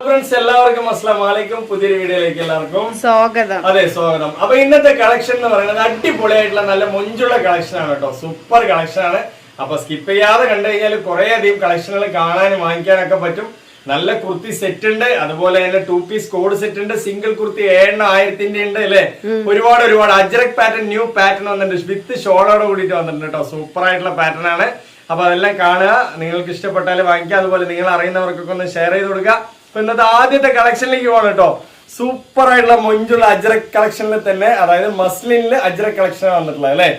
Friends എല്ലാവർക്കും അസ്സലാമു അലൈക്കും. പുതിയൊരു വീഡിയോയിലേക്ക് എല്ലാവർക്കും സ്വാഗതം. അതെ, സ്വാഗതം. അപ്പൊ ഇന്നത്തെ കളക്ഷൻ എന്ന് പറയുന്നത് അടിപൊളിയായിട്ടുള്ള നല്ല മൊഞ്ചുള്ള കളക്ഷൻ ആണ് കേട്ടോ. സൂപ്പർ കളക്ഷൻ ആണ്. അപ്പൊ സ്കിപ്പ് ചെയ്യാതെ കണ്ടു കഴിഞ്ഞാൽ കുറെ അധികം കളക്ഷനുകൾ കാണാനും വാങ്ങിക്കാനൊക്കെ പറ്റും. നല്ല കുർത്തി സെറ്റ് ഉണ്ട്, അതുപോലെ തന്നെ 2 പീസ് കോഡ് സെറ്റ് ഉണ്ട്, സിംഗിൾ കുർത്തി 1000 ഉണ്ട് അല്ലെ. ഒരുപാട് അജ്രക് പാറ്റേൺ, ന്യൂ പാറ്റേൺ വന്നിട്ടുണ്ട്, വിത്ത് ഷോളോട് കൂടിയിട്ട് വന്നിട്ടുണ്ട് കേട്ടോ. സൂപ്പർ ആയിട്ടുള്ള പാറ്റേൺ ആണ്. അപ്പൊ അതെല്ലാം കാണുക, നിങ്ങൾക്ക് ഇഷ്ടപ്പെട്ടാൽ വാങ്ങിക്കുക, അതുപോലെ നിങ്ങൾ അറിയുന്നവർക്കൊക്കെ ഒന്ന് ഷെയർ ചെയ്ത് കൊടുക്കുക. അപ്പൊ ഇന്നത്തെ ആദ്യത്തെ കളക്ഷനിലേക്ക് പോകണം കേട്ടോ. സൂപ്പർ ആയിട്ടുള്ള മൊഞ്ചുള്ള അജ്രക് കളക്ഷനിൽ തന്നെ, അതായത് മസ്ലിനില് അജ്രക് കളക്ഷൻ വന്നിട്ടുള്ളത് അല്ലെ.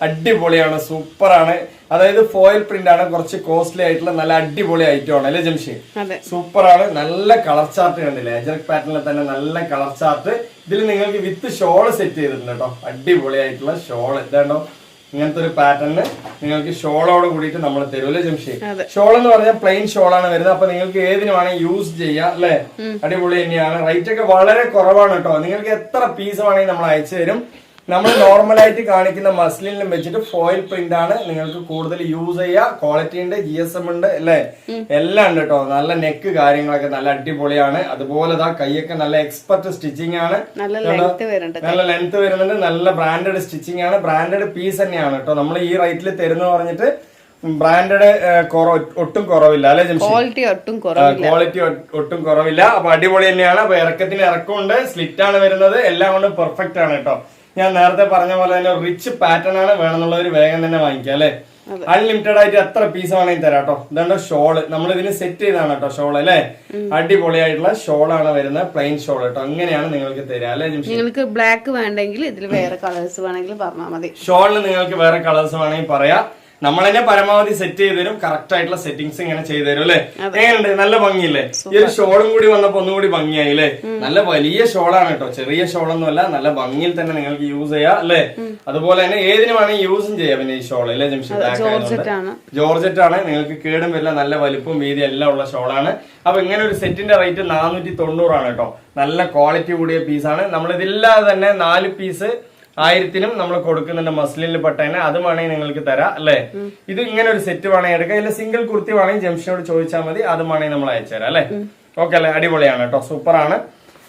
അടിപൊളിയാണ്, സൂപ്പർ ആണ്. അതായത് ഫോയിൽ പ്രിന്റ് ആണ്, കുറച്ച് കോസ്റ്റ്ലി ആയിട്ടുള്ള നല്ല അടിപൊളി ഐറ്റം ആണ് അല്ലെ ജംഷി. സൂപ്പർ ആണ്. നല്ല കളർ ചാർട്ട് കണ്ടില്ലേ, അജ്രക് പാറ്റേണിൽ തന്നെ നല്ല കളർ ചാർട്ട്. ഇതിൽ നിങ്ങൾക്ക് വിത്ത് ഷോള് സെറ്റ് ചെയ്തിട്ടുണ്ട് കേട്ടോ. അടിപൊളി ആയിട്ടുള്ള ഷോള് ഇതാണ്ടോ. ഇങ്ങനത്തെ ഒരു പാറ്റേണിന് നിങ്ങൾക്ക് ഷോളോട് കൂടിയിട്ട് നമ്മൾ തരൂല്ലേ ജംഷി. ഷോൾ എന്ന് പറഞ്ഞാൽ പ്ലെയിൻ ഷോളാണ് വരുന്നത്. അപ്പൊ നിങ്ങൾക്ക് ഏതിനു വേണമെങ്കിൽ യൂസ് ചെയ്യാം അല്ലെ. അടിപൊളി തന്നെയാണ്. റേറ്റ് ഒക്കെ വളരെ കുറവാണ് കേട്ടോ. നിങ്ങൾക്ക് എത്ര പീസ് വേണമെങ്കിൽ നമ്മൾ അയച്ചു തരും. നമ്മൾ നോർമലായിട്ട് കാണിക്കുന്ന മസ്ലിനിലും വെച്ചിട്ട് ഫോയിൽ പ്രിന്റ് ആണ് നിങ്ങൾക്ക് കൂടുതൽ യൂസ് ചെയ്യുക. ക്വാളിറ്റി ഉണ്ട്, GSM ഉണ്ട് അല്ലെ, എല്ലാം ഉണ്ട് കേട്ടോ. നല്ല നെക്ക് കാര്യങ്ങളൊക്കെ നല്ല അടിപൊളിയാണ്. അതുപോലെ കൈയൊക്കെ നല്ല എക്സ്പെർട്ട് സ്റ്റിച്ചിങ് ആണ്, നല്ല ലെങ്ത് വരുന്നുണ്ട്, നല്ല ബ്രാൻഡഡ് സ്റ്റിച്ചിങ് ആണ്. ബ്രാൻഡഡ് പീസ് തന്നെയാണ് കേട്ടോ. നമ്മൾ ഈ റേറ്റിൽ തരുന്ന പറഞ്ഞിട്ട് ബ്രാൻഡഡ് ഒട്ടും കുറവില്ല അല്ലെ ജംഷി. ക്വാളിറ്റി ഒട്ടും കുറവില്ല. അപ്പൊ അടിപൊളി തന്നെയാണ്. അപ്പൊ ഇറക്കത്തിന് ഇറക്കമുണ്ട്, സ്ലിറ്റ് ആണ് വരുന്നത്, എല്ലാം കൊണ്ടും പെർഫെക്റ്റ് ആണ് കേട്ടോ. ഞാൻ നേരത്തെ പറഞ്ഞ പോലെ തന്നെ റിച്ച് പാറ്റേൺ ആണ്. വേണമെന്നുള്ളവർ വേഗം തന്നെ വാങ്ങിക്കാം അല്ലെ. അൺലിമിറ്റഡ് ആയിട്ട് എത്ര പീസ് വേണമെങ്കിൽ തരാം കേട്ടോ. ഇതാണ് ഷോള്, നമ്മൾ ഇതിന് സെറ്റ് ചെയ്താണ് കേട്ടോ ഷോൾ അല്ലെ. അടിപൊളിയായിട്ടുള്ള ഷോളാണ് വരുന്നത്, പ്ലെയിൻ ഷോൾ കേട്ടോ. അങ്ങനെയാണ് നിങ്ങൾക്ക് തരാം അല്ലെ. നിങ്ങൾക്ക് ബ്ലാക്ക് വേണ്ടെങ്കിൽ ഇതിൽ വേറെ കളേഴ്സ് വേണമെങ്കിൽ പറഞ്ഞാൽ മതി. ഷോളിന് നിങ്ങൾക്ക് വേറെ കളേഴ്സ് വേണമെങ്കിൽ പറയാം. നമ്മൾ തന്നെ പരമാവധി സെറ്റ് ചെയ്ത് തരും. കറക്റ്റ് ആയിട്ടുള്ള സെറ്റിംഗ്സ് ഇങ്ങനെ ചെയ്തു തരും അല്ലെ. എങ്ങനെയുണ്ട്, നല്ല ഭംഗിയില്ലേ. ഈ ഒരു ഷോളും കൂടി വന്നപ്പോ ഒന്നുകൂടി ഭംഗിയായി അല്ലെ. നല്ല വലിയ ഷോളാണ് കേട്ടോ, ചെറിയ ഷോളൊന്നും അല്ല. നല്ല ഭംഗിയിൽ തന്നെ നിങ്ങൾക്ക് യൂസ് ചെയ്യാം അല്ലെ. അതുപോലെ തന്നെ ഏതിനു വേണമെങ്കിൽ യൂസും ചെയ്യാം. പിന്നെ ഈ ഷോൾ അല്ലെ ജംഷി, ജോർജറ്റ് ആണ്. നിങ്ങൾക്ക് കേടും വരില്ല, നല്ല വലിപ്പവും വീതി എല്ലാം ഉള്ള ഷോളാണ്. അപ്പൊ ഇങ്ങനെ ഒരു സെറ്റിന്റെ റേറ്റ് 490 ആണ് കേട്ടോ. നല്ല ക്വാളിറ്റി കൂടിയ പീസാണ്. നമ്മൾ ഇതില്ലാതെ തന്നെ 4 പീസ് 1000 നമ്മൾ കൊടുക്കുന്നുണ്ട് മസ്ലിനിൽ പെട്ടതിന്. അത് വേണമെങ്കിൽ നിങ്ങൾക്ക് തരാം അല്ലെ. ഇത് ഇങ്ങനെ ഒരു സെറ്റ് വേണമെങ്കിൽ എടുക്കാം. ഇല്ല സിംഗിൾ കുർത്തി വേണമെങ്കിൽ ജംഷിനോട് ചോദിച്ചാൽ മതി, അത് വേണമെങ്കിൽ നമ്മൾ അയച്ചു തരാം അല്ലെ. ഓക്കെ അല്ലെ. അടിപൊളിയാണ് കേട്ടോ, സൂപ്പർ ആണ്.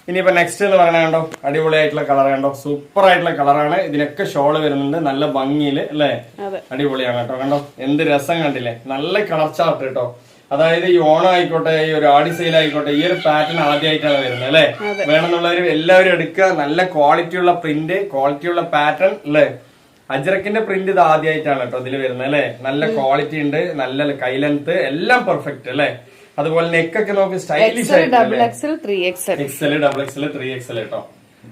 ഇനിയിപ്പോ നെക്സ്റ്റ് എന്ന് പറയണ കണ്ടോ, അടിപൊളിയായിട്ടുള്ള കളർ കണ്ടോ, സൂപ്പർ ആയിട്ടുള്ള കളറാണ്. ഇതിനൊക്കെ ഷോള് വരുന്നുണ്ട് നല്ല ഭംഗിയില് അല്ലെ. അടിപൊളിയാണ് കേട്ടോ. കണ്ടോ എന്ത് രസം കണ്ടില്ലേ. നല്ല കളർ ചാർട്ട് കേട്ടോ. അതായത് ഈ ഓണം ആയിക്കോട്ടെ, ഈ ഒരു ആടി സെയിൽ ആയിക്കോട്ടെ, ഈ ഒരു പാറ്റേൺ ആദ്യമായിട്ടാണ് വരുന്നത് അല്ലെ. വേണമെന്നുള്ളവർ എല്ലാവരും എടുക്കുക. നല്ല ക്വാളിറ്റിയുള്ള പ്രിന്റ്, ക്വാളിറ്റിയുള്ള പാറ്റേൺ അല്ലെ. അജ്രക്കിന്റെ പ്രിന്റ് ഇത് ആദ്യമായിട്ടാണ് കേട്ടോ ഇതിൽ വരുന്നത് അല്ലെ. നല്ല ക്വാളിറ്റി ഉണ്ട്, നല്ല കൈ ലെങ്ത് എല്ലാം പെർഫെക്റ്റ് അല്ലെ. അതുപോലെ നെക്കൊക്കെ നോക്കി സ്റ്റൈലിഷ് ആയിട്ട് XL, XXL, 3XL കേട്ടോ.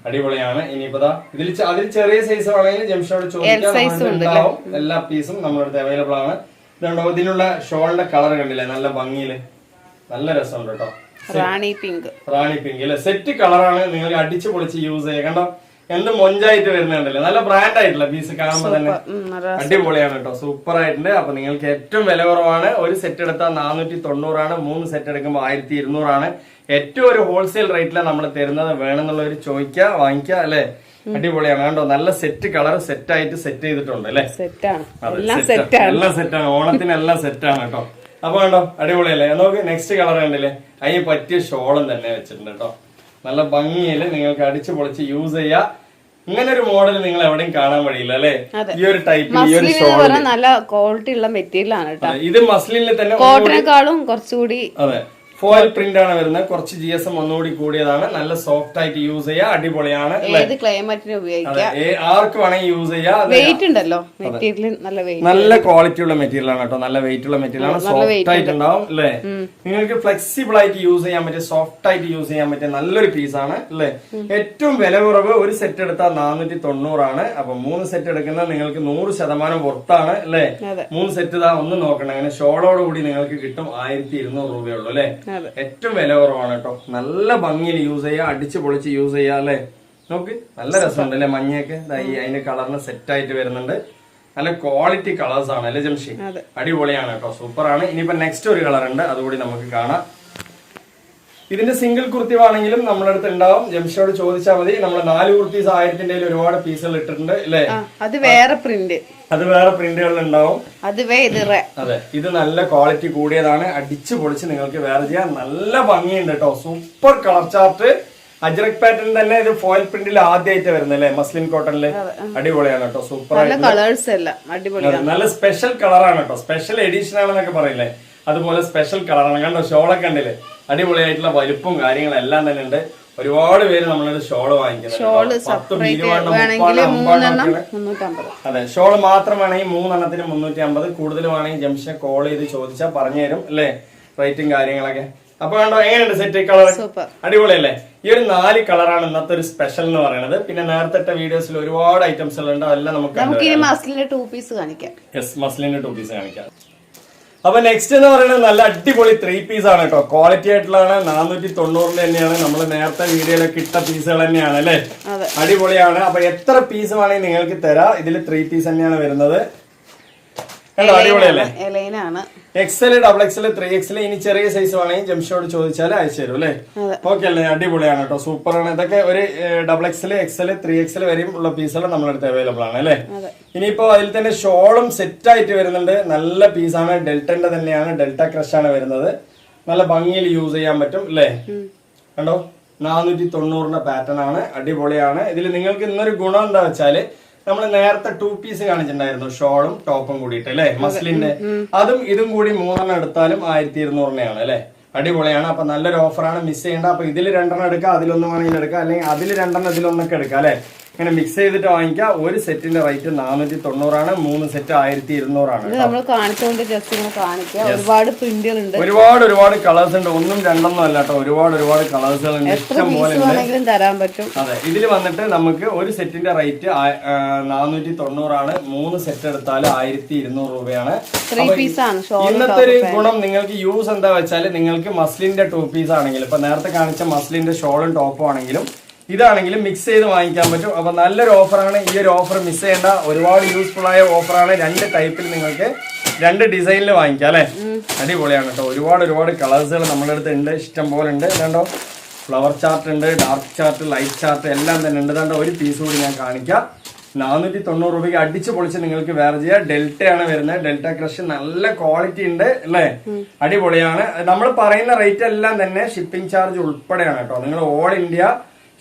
അടിപൊളിയാണ്. ഇനിയിപ്പോ അതിൽ ചെറിയ സൈസ് വേണമെങ്കിൽ ജംഷോട് ചോദിക്കാം, എല്ലാ പീസും നമ്മുടെ അടുത്ത് അവൈലബിൾ ആണ്. ഇതുണ്ടോ, ഇതിനുള്ള ഷോളിന്റെ കളർ കണ്ടില്ലേ, നല്ല ഭംഗിയില് നല്ല രസമുണ്ട് കേട്ടോ. റാണി പിങ്ക് അല്ലെ. സെറ്റ് കളറാണ്. നിങ്ങൾ അടിച്ചു പൊളിച്ച് യൂസ് ചെയ്യാം. കണ്ടോ എന്ത് മൊഞ്ചായിട്ട് വരുന്നുണ്ടല്ലേ. നല്ല ബ്രാൻഡ് ആയിട്ടുള്ള പീസ് കാണുമ്പോ തന്നെ അടിപൊളിയാണ് കേട്ടോ. സൂപ്പർ ആയിട്ടുണ്ട്. അപ്പൊ നിങ്ങൾക്ക് ഏറ്റവും വില കുറവാണ്. ഒരു സെറ്റ് എടുത്താൽ 490 ആണ്. 3 സെറ്റ് എടുക്കുമ്പോൾ 1200 ആണ്. ഏറ്റവും ഒരു ഹോൾസെയിൽ റേറ്റിലാണ് നമ്മൾ തരുന്നത്. വേണമെന്നുള്ളവർ ചോദിക്കുക, വാങ്ങിക്കുക അല്ലെ. അടിപൊളിയാണ് കണ്ടോ. നല്ല സെറ്റ് കളർ സെറ്റ് ആയിട്ട് സെറ്റ് ചെയ്തിട്ടുണ്ട് അല്ലെ. എല്ലാം സെറ്റാണ്. ഓണത്തിന് എല്ലാം സെറ്റാണ് കേട്ടോ. അപ്പൊ കണ്ടോ അടിപൊളിയല്ലേ. നോക്ക് നെക്സ്റ്റ് കളർ കണ്ടില്ലേ, അതിന് പറ്റിയ ഷോളും തന്നെ വെച്ചിട്ടുണ്ട് കേട്ടോ. നല്ല ഭംഗിയില് നിങ്ങൾക്ക് അടിച്ചു പൊളിച്ച് യൂസ് ചെയ്യാം. ഇങ്ങനെ ഒരു മോഡൽ നിങ്ങൾ എവിടെയും കാണാൻ വഴിയില്ല അല്ലെ. ഈ ഒരു ടൈപ്പ്, ഈ ഒരു ഷോൾ നല്ല ക്വാളിറ്റി ഉള്ള മെറ്റീരിയൽ ആണ് കേട്ടോ. ഇത് മസ്ലിനിൽ തന്നെ കോട്ടനേക്കാളും കുറച്ചുകൂടി അതെ ഫോയിൽ പ്രിന്റ് ആണ് വരുന്നത്. കുറച്ച് GSM ഒന്നുകൂടി കൂടിയതാണ്. നല്ല സോഫ്റ്റ് ആയിട്ട് യൂസ് ചെയ്യാം. അടിപൊളിയാണ്. ഏത് ക്ലൈമറ്റിന് ഉപയോഗിക്കാം, ആർക്ക് വേണമെങ്കിൽ യൂസ് ചെയ്യാം. വെയിറ്റ് ഉണ്ടല്ലോ മെറ്റീരിയൽ, നല്ല ക്വാളിറ്റി ഉള്ള മെറ്റീരിയൽ ആണ് കേട്ടോ. നല്ല വെയിറ്റ് ഉള്ള മെറ്റീരിയൽ ആണ്. സോഫ്റ്റ് ആയിട്ട് ഉണ്ടാവും അല്ലെ. നിങ്ങൾക്ക് ഫ്ലെക്സിബിൾ ആയിട്ട് യൂസ് ചെയ്യാൻ പറ്റിയ, സോഫ്റ്റ് ആയിട്ട് യൂസ് ചെയ്യാൻ പറ്റിയ നല്ലൊരു പീസാണ് അല്ലെ. ഏറ്റവും വില കുറവ്. ഒരു സെറ്റ് എടുത്താൽ 490 ആണ്. അപ്പൊ 3 സെറ്റ് എടുക്കുന്ന നിങ്ങൾക്ക് 100% വർത്താണ് അല്ലെ. 3 സെറ്റ് ഒന്ന് നോക്കണം. അങ്ങനെ ഷോളോട് കൂടി നിങ്ങൾക്ക് കിട്ടും 1200 രൂപയുള്ളൂ അല്ലെ. ഏറ്റവും വില കുറവാണ് കേട്ടോ. നല്ല ഭംഗിയിൽ യൂസ് ചെയ്യാം, അടിച്ചു പൊളിച്ച് യൂസ് ചെയ്യാം അല്ലെ. നോക്ക് നല്ല രസമുണ്ട് അല്ലെ. മഞ്ഞയൊക്കെ അതിന്റെ കളറിന് സെറ്റ് ആയിട്ട് വരുന്നുണ്ട്. നല്ല ക്വാളിറ്റി കളേഴ്സ് ആണ് അല്ലെ ജംഷി. അടിപൊളിയാണ് കേട്ടോ, സൂപ്പർ ആണ്. ഇനിയിപ്പോ നെക്സ്റ്റ് ഒരു കളർ ഉണ്ട്, അതുകൂടി നമുക്ക് കാണാം. ഇതിന്റെ സിംഗിൾ കുർത്തി വേണമെങ്കിലും നമ്മുടെ അടുത്ത് ഉണ്ടാവും. ജംഷയോട് ചോദിച്ചാൽ മതി. നമ്മൾ 4 കുർത്തീസ് 1000-ന്റെ ഒരുപാട് പീസുകൾ ഇട്ടിട്ടുണ്ട് അല്ലേ? അത് വേറെ പ്രിന്റ്, അത് വേറെ പ്രിന്റുകളിൽ ഉണ്ടാവും. അതെ, ഇത് നല്ല ക്വാളിറ്റി കൂടിയതാണ്. അടിച്ചു പൊളിച്ച് നിങ്ങൾക്ക് വേറെ ചെയ്യാൻ നല്ല ഭംഗിയുണ്ട് കേട്ടോ. Super colour chart. Ajrak pattern തന്നെ. ഇത് ഫോയിൽ പ്രിന്റിൽ ആദ്യമായിട്ട് വരുന്നല്ലേ, മസ്ലിൻ കോട്ടണില്. അടിപൊളിയാണ് കേട്ടോ. സൂപ്പർ ആയിട്ട് നല്ല സ്പെഷ്യൽ കളറാണ് കേട്ടോ. സ്പെഷ്യൽ എഡിഷൻ ആണെന്നൊക്കെ പറയില്ലേ, അതുപോലെ സ്പെഷ്യൽ കളറാണ്. കണ്ടോ ഷോളൊക്കെ ഉണ്ടല്ലേ, അടിപൊളിയായിട്ടുള്ള വലുപ്പും കാര്യങ്ങളും എല്ലാം തന്നെ ഉണ്ട്. ഒരുപാട് പേര് നമ്മളൊരു ഷോള് വാങ്ങിക്കുന്നത്. 10 അതെ, ഷോള് മാത്രം വേണമെങ്കിൽ 3 എണ്ണത്തിന് 350. കൂടുതൽ വേണമെങ്കിൽ ജംഷൻ കോൾ ചെയ്ത് ചോദിച്ചാൽ പറഞ്ഞു തരും അല്ലേ, റേറ്റും കാര്യങ്ങളൊക്കെ. അപ്പൊ കണ്ടോ എങ്ങനെയുണ്ട് സെറ്റ് കളർ? അടിപൊളിയല്ലേ? ഈ ഒരു 4 കളറാണ് ഇന്നത്തെ ഒരു സ്പെഷ്യൽ എന്ന് പറയുന്നത്. പിന്നെ നേരത്തെ വീഡിയോസിൽ ഒരുപാട് ഐറ്റംസ് ഉണ്ട്, അതെല്ലാം നമുക്ക് മസ്ലിന്റെ 2 പീസ് കാണിക്കാം. യെസ്, മസ്ലിന്റെ 2 പീസ് കാണിക്കാം. അപ്പൊ നെക്സ്റ്റ് എന്ന് പറയുന്നത് നല്ല അടിപൊളി 3 പീസ് ആണ് കേട്ടോ. ക്വാളിറ്റി ആയിട്ടുള്ളതാണ്. 490 തന്നെയാണ്. നമ്മൾ നേരത്തെ വീഡിയോയിലൊക്കെ ഇട്ട പീസുകൾ തന്നെയാണ് അല്ലെ, അടിപൊളിയാണ്. അപ്പൊ എത്ര പീസ് വേണമെങ്കിൽ നിങ്ങൾക്ക് തരാം. ഇതിൽ 3 പീസ് തന്നെയാണ് വരുന്നത്. കണ്ടോ, അടിപൊളിയല്ലേ? XL, XXL, 3XL. ഇനി ചെറിയ സൈസ് വേണമെങ്കിൽ ജംഷോട് ചോദിച്ചാൽ അയച്ചു തരും അല്ലേ? ഓക്കെ അല്ലേ? അടിപൊളിയാണ് കേട്ടോ, സൂപ്പറാണ്. ഇതൊക്കെ ഒരു XXL, XL, 3XL വരെയും ഉള്ള പീസുകൾ നമ്മുടെ അടുത്ത് അവൈലബിൾ ആണ് അല്ലേ? ഇനിയിപ്പോ അതിൽ തന്നെ ഷോളും സെറ്റ് ആയിട്ട് വരുന്നുണ്ട്. നല്ല പീസാണ്. ഡെൽറ്റന്റെ തന്നെയാണ്, ഡെൽറ്റ ക്രഷ് ആണ് വരുന്നത്. നല്ല ഭംഗിയിൽ യൂസ് ചെയ്യാൻ പറ്റും അല്ലേ? കണ്ടോ, 490 പാറ്റേൺ ആണ്. അടിപൊളിയാണ്. ഇതിൽ നിങ്ങൾക്ക് ഇന്നൊരു ഗുണം എന്താ വെച്ചാല്, നമ്മൾ നേരത്തെ 2 പീസ് കാണിച്ചിട്ടുണ്ടായിരുന്നു, ഷോളും ടോപ്പും കൂടിയിട്ട് അല്ലെ, മസ്ലിന്റെ. അതും ഇതും കൂടി 3 എണ്ണം എടുത്താലും 1200 അല്ലെ. അടിപൊളിയാണ്. അപ്പൊ നല്ലൊരു ഓഫറാണ്, മിസ് ചെയ്യേണ്ട. അപ്പൊ ഇതിൽ 2 എണ്ണം എടുക്കാം, അതിലൊന്നും വേണമെങ്കിൽ എടുക്കാം, അല്ലെങ്കിൽ അതിൽ 2 എണ്ണം ഇതിലൊന്നൊക്കെ എടുക്കാം അല്ലെ. ഇങ്ങനെ മിക്സ് ചെയ്തിട്ട് വാങ്ങിക്കാം. ഒരു സെറ്റിന്റെ റേറ്റ് 490 ആണ്. 3 സെറ്റ് 1200 ആണ്. ഒരുപാട് കളേഴ്സ് ഉണ്ട്. 1, 2 അല്ല കേട്ടോ, ഒരുപാട് കളേഴ്സുകൾ ഉണ്ട്, ഇഷ്ടം പോലെ ഉണ്ട്. അതെ, ഇതിൽ വന്നിട്ട് നമുക്ക് ഒരു സെറ്റിന്റെ റേറ്റ് 490 ആണ്. 3 സെറ്റ് എടുത്താൽ 1200 രൂപയാണ്. ഇന്നത്തെ ഒരു ഗുണം നിങ്ങൾക്ക് യൂസ് എന്താ വെച്ചാൽ, നിങ്ങൾക്ക് മസ്ലിന്റെ 2 പീസ് ആണെങ്കിലും, ഇപ്പൊ നേരത്തെ കാണിച്ച മസ്ലിന്റെ ഷോളും ടോപ്പും ആണെങ്കിലും ഇതാണെങ്കിലും മിക്സ് ചെയ്ത് വാങ്ങിക്കാൻ പറ്റും. അപ്പൊ നല്ലൊരു ഓഫറാണ്. ഈ ഒരു ഓഫർ മിസ് ചെയ്യേണ്ട. ഒരുപാട് യൂസ്ഫുൾ ആയ ഓഫറാണ്. 2 ടൈപ്പിൽ നിങ്ങൾക്ക് 2 ഡിസൈനിൽ വാങ്ങിക്കാം അല്ലെ. അടിപൊളിയാണ് കേട്ടോ. ഒരുപാട് കളേഴ്സുകൾ നമ്മുടെ അടുത്ത് ഉണ്ട്, ഇഷ്ടം പോലെ ഉണ്ട്. കണ്ടോ, ഫ്ലവർ ചാർട്ട് ഉണ്ട്, ഡാർക്ക് ചാർട്ട്, ലൈറ്റ് ചാർട്ട് എല്ലാം തന്നെ ഉണ്ട്. കണ്ടോ, ഒരു പീസ് കൂടി ഞാൻ കാണിക്കാം. 490 രൂപയ്ക്ക് അടിച്ചു പൊളിച്ച് നിങ്ങൾക്ക് വേറെ ചെയ്യാം. ഡെൽറ്റയാണ് വരുന്നത്. ഡെൽറ്റ ക്രഷ് നല്ല ക്വാളിറ്റി ഉണ്ട് അല്ലേ, അടിപൊളിയാണ്. നമ്മൾ പറയുന്ന റേറ്റ് എല്ലാം തന്നെ ഷിപ്പിംഗ് ചാർജ് ഉൾപ്പെടെയാണ് കേട്ടോ. നിങ്ങൾ all India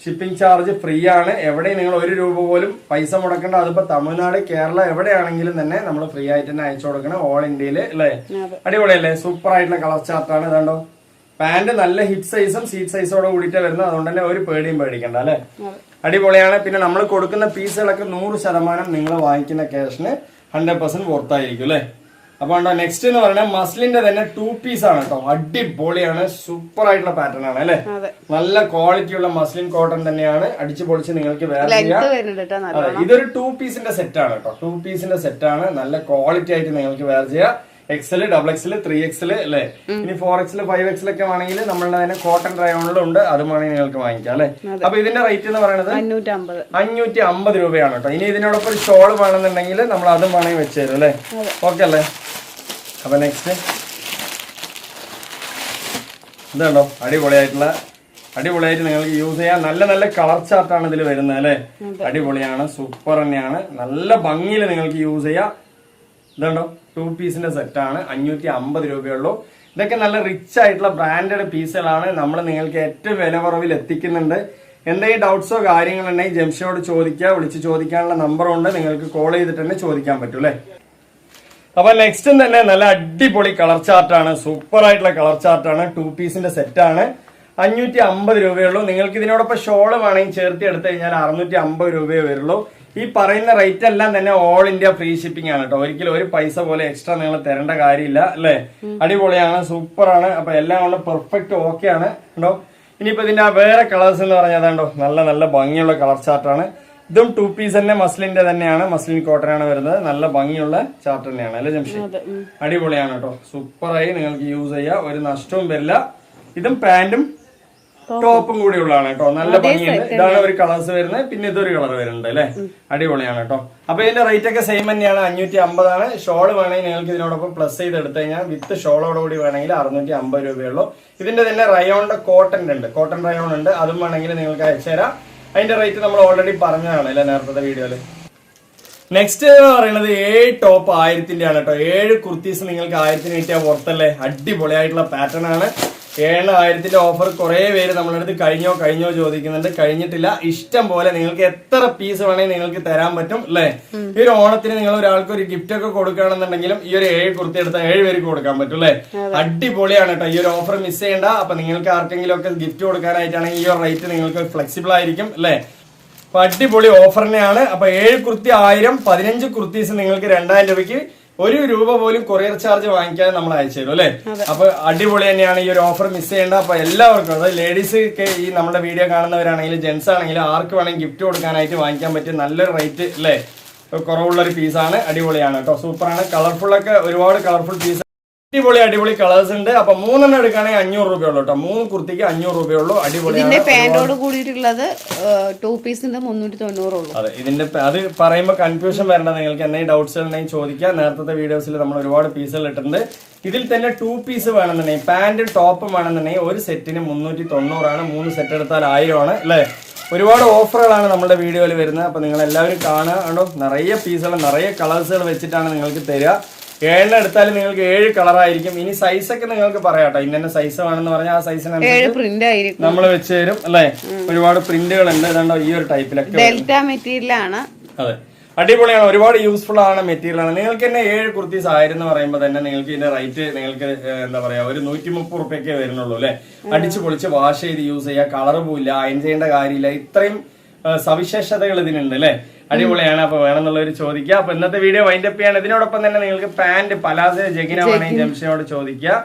shipping charge free ആണ്. എവിടെയും നിങ്ങൾ 1 രൂപ പോലും പൈസ മുടക്കേണ്ട. അതിപ്പോ തമിഴ്നാട്, കേരള എവിടെയാണെങ്കിലും തന്നെ നമ്മൾ ഫ്രീ ആയിട്ട് തന്നെ അയച്ചു കൊടുക്കണം, ഓൾ ഇന്ത്യയില് അല്ലേ. അടിപൊളിയല്ലേ? സൂപ്പർ ആയിട്ടുള്ള കളർ ചാർട്ടാണ്. ഇതാണ്ടോ, പാന്റ് നല്ല ഹിറ്റ് സൈസും സീറ്റ് സൈസോടെ കൂടിയിട്ട് വരുന്നത്. അതുകൊണ്ട് തന്നെ ഒരു പേടിയും പേടിക്കണ്ട അല്ലെ. അടിപൊളിയാണ്. പിന്നെ നമ്മൾ കൊടുക്കുന്ന പീസുകളൊക്കെ 100% നിങ്ങൾ വാങ്ങിക്കുന്ന ക്യാഷിന് 100% വർത്തായിരിക്കും അല്ലെ. അപ്പൊ നെക്സ്റ്റ് എന്ന് പറയുന്നത് മസ്ലിന്റെ തന്നെ 2 പീസ് ആണ് കേട്ടോ. അടിപൊളിയാണ്, സൂപ്പർ ആയിട്ടുള്ള പാറ്റേൺ ആണ് അല്ലെ. നല്ല ക്വാളിറ്റി ഉള്ള മസ്ലിൻ കോട്ടൺ തന്നെയാണ്. അടിച്ചു പൊളിച്ച് നിങ്ങൾക്ക് വേറെ ചെയ്യാം. ഇതൊരു 2 പീസിന്റെ സെറ്റ് ആണ് കേട്ടോ. 2 പീസിന്റെ സെറ്റ് ആണ്. നല്ല ക്വാളിറ്റി ആയിട്ട് നിങ്ങൾക്ക് വേറെ ചെയ്യാം. XL, XXL, 3XL അല്ലെ. ഇനി 4XL, 5XL ഒക്കെ വേണമെങ്കിൽ നമ്മളുടെ തന്നെ കോട്ടൺ റയോണിലുണ്ട്, അത് വേണമെങ്കിൽ നിങ്ങൾക്ക് വാങ്ങിക്കാം അല്ലെ. അപ്പൊ ഇതിന്റെ റേറ്റ് എന്ന് പറയുന്നത് 550 രൂപയാണ് കേട്ടോ. ഇനി ഇതിനോടൊപ്പം ഒരു ഷോൾ വേണമെന്നുണ്ടെങ്കിൽ നമ്മൾ അതും വേണമെങ്കിൽ വെച്ച് തരും അല്ലെ. ഓക്കെ അല്ലേ? അപ്പൊ നെക്സ്റ്റ് ഇതുണ്ടോ, അടിപൊളിയായിട്ട് നിങ്ങൾക്ക് യൂസ് ചെയ്യാം. നല്ല കളർ ചാർട്ടാണ് ഇതിൽ വരുന്നത് അല്ലെ. അടിപൊളിയാണ്, സൂപ്പർ തന്നെയാണ്. നല്ല ഭംഗിയിൽ നിങ്ങൾക്ക് യൂസ് ചെയ്യാം. ഇതുണ്ടോ, 2 പീസിന്റെ സെറ്റാണ്. 550 രൂപയുള്ളൂ. ഇതൊക്കെ നല്ല റിച്ച് ആയിട്ടുള്ള ബ്രാൻഡഡ് പീസുകളാണ്. നമ്മൾ നിങ്ങൾക്ക് ഏറ്റവും വില കുറവിൽ എത്തിക്കുന്നുണ്ട്. എന്തെങ്കിലും ഡൗട്ട്സോ കാര്യങ്ങളുണ്ടെങ്കിൽ ജംഷയോട് ചോദിക്കുക. വിളിച്ച് ചോദിക്കാനുള്ള നമ്പറുണ്ട്, നിങ്ങൾക്ക് കോൾ ചെയ്തിട്ട് തന്നെ ചോദിക്കാൻ പറ്റും അല്ലെ. അപ്പൊ നെക്സ്റ്റും തന്നെ നല്ല അടിപൊളി കളർ ചാർട്ടാണ്. സൂപ്പർ ആയിട്ടുള്ള കളർ ചാർട്ടാണ്. 2 പീസിന്റെ സെറ്റാണ്. 550 രൂപയുള്ളൂ. നിങ്ങൾക്ക് ഇതിനോടൊപ്പം ഷോള് വേണമെങ്കിൽ ചേർത്തി എടുത്തു കഴിഞ്ഞാൽ 650 രൂപയെ വരുള്ളൂ. ഈ പറയുന്ന റേറ്റ് എല്ലാം തന്നെ ഓൾ ഇന്ത്യ ഫ്രീ ഷിപ്പിംഗ് ആണ് കേട്ടോ. ഒരിക്കലും ഒരു പൈസ പോലെ എക്സ്ട്രാ നിങ്ങൾ തരേണ്ട കാര്യമില്ല അല്ലെ. അടിപൊളിയാണ്, സൂപ്പറാണ്. അപ്പൊ എല്ലാം കൊണ്ട് പെർഫെക്റ്റ് ഓക്കെ ആണ് കേട്ടോ. ഇനിയിപ്പോ ഇതിന്റെ വേറെ കളേഴ്സ് എന്ന് പറഞ്ഞാൽ അതാണ്ടോ, നല്ല ഭംഗിയുള്ള കളർ ചാർട്ടാണ്. ഇതും 2 പീസ് തന്നെ, മസ്ലിന്റെ തന്നെയാണ്, മസ്ലിൻ കോട്ടൺ ആണ് വരുന്നത്. നല്ല ഭംഗിയുള്ള ചാർട്ട് തന്നെയാണ് അല്ലെ ജംഷി. അടിപൊളിയാണ് കേട്ടോ. സൂപ്പറായി നിങ്ങൾക്ക് യൂസ് ചെയ്യാം, ഒരു നഷ്ടവും വരില്ല. ഇതും പാന്റും ടോപ്പും കൂടി ഉള്ളതാണ് കേട്ടോ. നല്ല ഭംഗിയുണ്ട്. ഇതാണ് ഒരു കളേഴ്സ് വരുന്നത്. പിന്നെ ഇതൊരു കളർ വരുന്നുണ്ട് അല്ലെ, അടിപൊളിയാണ് കേട്ടോ. അപ്പൊ ഇതിന്റെ റേറ്റ് ഒക്കെ സെയിം തന്നെയാണ്, 550 ഷോള് വേണമെങ്കിൽ നിങ്ങൾക്ക് ഇതിനോടൊപ്പം പ്ലസ് ചെയ്ത് എടുത്തു കഴിഞ്ഞാൽ വിത്ത് ഷോളോടുകൂടി വേണമെങ്കിൽ 650 രൂപയുള്ളൂ. ഇതിന്റെ തന്നെ റയോണിന്റെ കോട്ടൺ ഉണ്ട്, കോട്ടൺ റയോൺ ഉണ്ട്, അതും വേണമെങ്കിൽ നിങ്ങൾക്ക് അയച്ചുതരാം. അതിന്റെ റേറ്റ് നമ്മൾ ഓൾറെഡി പറഞ്ഞതാണ് അല്ലെ നേരത്തെ വീഡിയോയില്. നെക്സ്റ്റ് എന്ന് പറയുന്നത് 7 ടോപ്പ് 1000 ആണ് കേട്ടോ. 7 കുർത്തീസ് നിങ്ങൾക്ക് 1000 കിട്ടിയാൽ പുറത്തല്ലേ, അടിപൊളിയായിട്ടുള്ള പാറ്റേൺ ആണ്. 7,000 ഓഫർ കുറെ പേര് നമ്മളടുത്ത് കഴിഞ്ഞോ ചോദിക്കുന്നുണ്ട്. കഴിഞ്ഞിട്ടില്ല, ഇഷ്ടം പോലെ നിങ്ങൾക്ക് എത്ര പീസ് വേണമെങ്കിൽ നിങ്ങൾക്ക് തരാൻ പറ്റും അല്ലെ. ഈ ഒരു ഓണത്തിന് നിങ്ങൾ ഒരാൾക്ക് ഒരു ഗിഫ്റ്റ് ഒക്കെ കൊടുക്കുകയാണെന്നുണ്ടെങ്കിലും ഈ ഒരു 7 കുർത്തി എടുത്താൽ 7 പേർക്ക് കൊടുക്കാൻ പറ്റും അല്ലെ. അടിപൊളിയാണ് കേട്ടോ. ഈ ഒരു ഓഫർ മിസ് ചെയ്യേണ്ട. അപ്പൊ നിങ്ങൾക്ക് ആർക്കെങ്കിലും ഒക്കെ ഗിഫ്റ്റ് കൊടുക്കാനായിട്ടാണെങ്കിൽ ഈ ഒരു റേറ്റ് നിങ്ങൾക്ക് ഫ്ലെക്സിബിൾ ആയിരിക്കും അല്ലെ. അപ്പൊ അടിപൊളി ഓഫർ തന്നെയാണ്. അപ്പൊ 7 കുർത്തി 1000, 15 കുർത്തീസ് നിങ്ങൾക്ക് 2000 രൂപയ്ക്ക് 1 രൂപ പോലും കൊറിയർ ചാർജ് വാങ്ങിക്കാതെ നമ്മൾ അയച്ചു തരും അല്ലെ. അപ്പൊ അടിപൊളി തന്നെയാണ്. ഈ ഒരു ഓഫർ മിസ് ചെയ്യേണ്ട. അപ്പൊ എല്ലാവർക്കും, അതായത് ലേഡീസ് ഒക്കെ ഈ നമ്മുടെ വീഡിയോ കാണുന്നവരാണെങ്കിലും ജെന്റ്സ് ആണെങ്കിലും ആർക്ക് വേണമെങ്കിൽ ഗിഫ്റ്റ് കൊടുക്കാനായിട്ട് വാങ്ങിക്കാൻ പറ്റിയ നല്ലൊരു റേറ്റ് അല്ലെ, കുറവുള്ള ഒരു പീസാണ്. അടിപൊളിയാണ് കേട്ടോ, സൂപ്പറാണ്. കളർഫുൾ ഒക്കെ ഒരുപാട് കളർഫുൾ പീസ്, അടിപൊളി കളേഴ്സ് ഉണ്ട്. അപ്പൊ 3 എടുക്കുകയാണെങ്കിൽ 500 രൂപയുള്ളൂ കേട്ടോ. 3 കുർത്തിക്ക് 500 രൂപയുള്ളൂ. അടിപൊളിയാണ്. പാന്റോട് കൂടിയിട്ടുള്ളത് 2 പീസിന്റെ 390 ഉള്ളൂ. അതെ, ഇതിന്റെ അത് പറയുമ്പോൾ കൺഫ്യൂഷൻ വരണ്ട. നിങ്ങൾക്ക് എന്തെങ്കിലും ഡൗട്ട്സ് ഉണ്ടെങ്കിൽ ചോദിക്കാം. നേരത്തെ വീഡിയോസിൽ നമ്മൾ ഒരുപാട് പീസുകൾ ഇട്ടിട്ടുണ്ട്. ഇതിൽ തന്നെ 2 പീസ് വേണമെന്നുണ്ടെങ്കിൽ പാന്റും ടോപ്പും വേണമെന്നുണ്ടെങ്കിൽ ഒരു സെറ്റിന് 390 3 സെറ്റ് എടുത്താൽ 1000 ആണ് അല്ലെ. ഒരുപാട് ഓഫറുകളാണ് നമ്മുടെ വീഡിയോയിൽ വരുന്നത്. അപ്പൊ നിങ്ങൾ എല്ലാവരും കാണുക കണ്ടോ. നിറയെ പീസുകൾ, നിറയെ കളേഴ്സുകൾ വെച്ചിട്ടാണ് നിങ്ങൾക്ക് തരിക. 7 എടുത്താലും നിങ്ങൾക്ക് 7 കളറായിരിക്കും. ഇനി സൈസ് ഒക്കെ നിങ്ങൾക്ക് പറയാട്ടോ, ഇന്ന സൈസ് വേണമെന്ന് പറഞ്ഞാൽ ആ സൈസിനനുസരിച്ച് നമ്മൾ വെച്ച് തരും അല്ലെ. ഒരുപാട് പ്രിന്റുകൾ ഉണ്ട്. ഇതുണ്ടോ ഈ ഒരു ടൈപ്പിലൊക്കെ മെറ്റീരിയലാണ്. അതെ, അടിപൊളിയാണ്. ഒരുപാട് യൂസ്ഫുൾ ആണ് മെറ്റീരിയലാണ്. നിങ്ങൾക്ക് തന്നെ 7 കുർത്തീസ് 1000 എന്ന് പറയുമ്പോൾ തന്നെ നിങ്ങൾക്ക് ഇതിന്റെ റേറ്റ് നിങ്ങൾക്ക് എന്താ പറയാ ഒരു 130 റുപ്യൊക്കെ വരുന്നുള്ളൂ അല്ലെ. അടിച്ചു പൊളിച്ച് വാഷ് ചെയ്ത് യൂസ് ചെയ്യുക, കളർ പോയില്ല, അയൺ ചെയ്യേണ്ട കാര്യമില്ല. ഇത്രയും സവിശേഷതകൾ ഇതിനുണ്ട് അല്ലെ. അടിപൊളിയാണ്. അപ്പൊ വേണമെന്നുള്ളവർ ചോദിക്കുക. അപ്പൊ ഇന്നത്തെ വീഡിയോ വൈൻഡപ്പ് ചെയ്യാണ്. ഇതിനോടൊപ്പം തന്നെ നിങ്ങൾക്ക് പാന്റ് പലാസോ ജഗിനോ വേണമെങ്കിൽ ജംഷനോട് ചോദിക്കുക,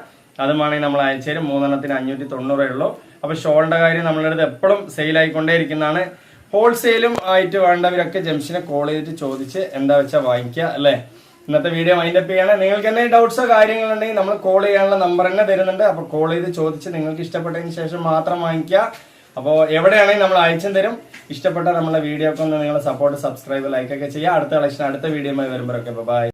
അതും വേണമെങ്കിൽ നമ്മൾ അയച്ചു തരും. 3 590 ഉള്ളൂ. അപ്പൊ ഷോളിന്റെ കാര്യം നമ്മളുടെ അടുത്ത് എപ്പോഴും സെയിൽ ആയിക്കൊണ്ടേയിരിക്കുന്നതാണ്. ഹോൾസെയിലും ആയിട്ട് വേണ്ടവരൊക്കെ ജംഷനെ കോൾ ചെയ്തിട്ട് ചോദിച്ച് എന്താ വെച്ചാൽ വാങ്ങിക്കുക അല്ലെ. ഇന്നത്തെ വീഡിയോ വൈൻഡപ്പ് ചെയ്യാണ്. നിങ്ങൾക്ക് എന്തെങ്കിലും ഡൗട്ട്സോ കാര്യങ്ങളുണ്ടെങ്കിൽ നമ്മൾ കോൾ ചെയ്യാനുള്ള നമ്പർ തന്നെ തരുന്നുണ്ട്. അപ്പൊ കോൾ ചെയ്ത് ചോദിച്ച് നിങ്ങൾക്ക് ഇഷ്ടപ്പെട്ടതിന് ശേഷം മാത്രം വാങ്ങിക്കുക. അപ്പോൾ എവിടെയാണെങ്കിൽ നമ്മൾ അയച്ചും തരും. ഇഷ്ടപ്പെട്ട നമ്മളെ വീഡിയോ ഒക്കെ ഒന്ന് നിങ്ങളെ സപ്പോർട്ട്, സബ്സ്ക്രൈബ്, ലൈക്ക് ഒക്കെ ചെയ്യുക. അടുത്ത കളക്ഷൻ അടുത്ത വീഡിയോയുമായി വരുമ്പോഴൊക്കെ ബൈ.